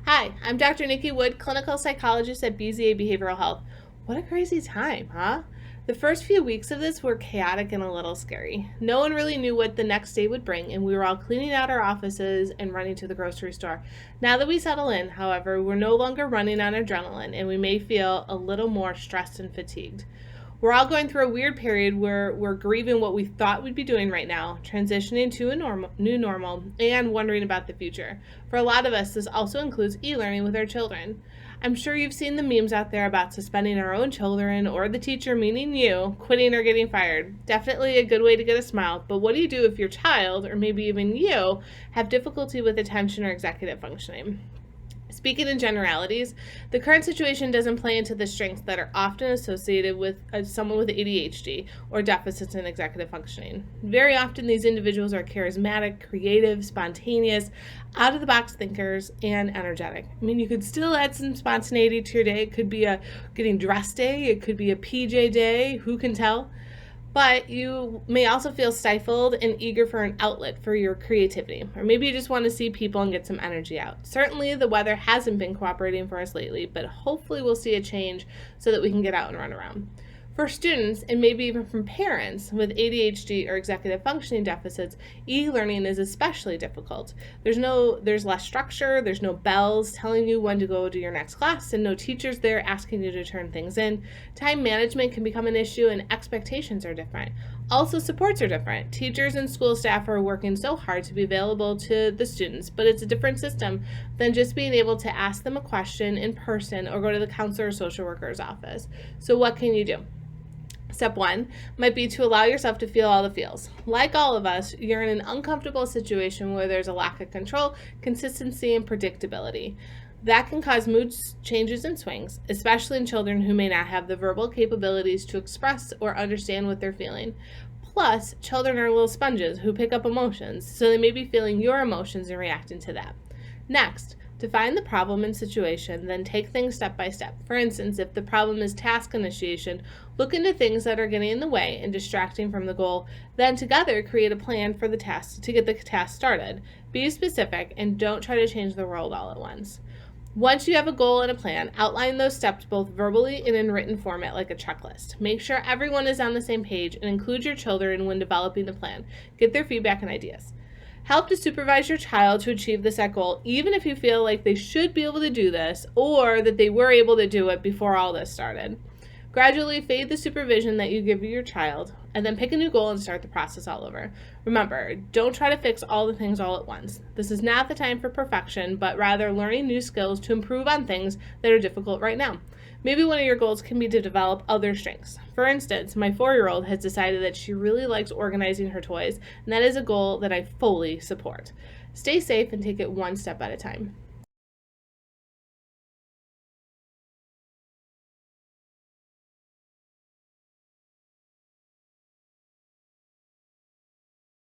Hi, I'm Dr. Niki Wood, clinical psychologist at BZA Behavioral Health. What a crazy time, huh? The first few weeks of this were chaotic and a little scary. No one really knew what the next day would bring, and we were all cleaning out our offices and running to the grocery store. Now that we settle in, however, we're no longer running on adrenaline, and we may feel a little more stressed and fatigued. We're all going through a weird period where we're grieving what we thought we'd be doing right now, transitioning to a new normal, and wondering about the future. For a lot of us, this also includes e-learning with our children. I'm sure you've seen the memes out there about suspending our own children or the teacher, meaning you, quitting or getting fired. Definitely a good way to get a smile, but what do you do if your child, or maybe even you, have difficulty with attention or executive functioning? Speaking in generalities, the current situation doesn't play into the strengths that are often associated with someone with ADHD or deficits in executive functioning. Very often, these individuals are charismatic, creative, spontaneous, out-of-the-box thinkers, and energetic. I mean, you could still add some spontaneity to your day. It could be a getting dressed day. It could be a PJ day. Who can tell? But you may also feel stifled and eager for an outlet for your creativity. Or maybe you just want to see people and get some energy out. Certainly the weather hasn't been cooperating for us lately, but hopefully we'll see a change so that we can get out and run around. For students, and maybe even from parents with ADHD or executive functioning deficits, e-learning is especially difficult. There's less structure, there's no bells telling you when to go to your next class, and no teachers there asking you to turn things in. Time management can become an issue, and expectations are different. Also, supports are different. Teachers and school staff are working so hard to be available to the students, but it's a different system than just being able to ask them a question in person or go to the counselor or social worker's office. So what can you do? Step 1 might be to allow yourself to feel all the feels. Like all of us, you're in an uncomfortable situation where there's a lack of control, consistency, and predictability. That can cause mood changes and swings, especially in children who may not have the verbal capabilities to express or understand what they're feeling. Plus, children are little sponges who pick up emotions, so they may be feeling your emotions and reacting to that. Next, define the problem and situation, then take things step by step. For instance, if the problem is task initiation, look into things that are getting in the way and distracting from the goal. Then together create a plan for the task to get the task started. Be specific and don't try to change the world all at once. Once you have a goal and a plan, outline those steps both verbally and in written format like a checklist. Make sure everyone is on the same page and include your children when developing the plan. Get their feedback and ideas. Help to supervise your child to achieve the set goal, even if you feel like they should be able to do this or that they were able to do it before all this started. Gradually fade the supervision that you give your child, and then pick a new goal and start the process all over. Remember, don't try to fix all the things all at once. This is not the time for perfection, but rather learning new skills to improve on things that are difficult right now. Maybe one of your goals can be to develop other strengths. For instance, my 4-year-old has decided that she really likes organizing her toys, and that is a goal that I fully support. Stay safe and take it one step at a time.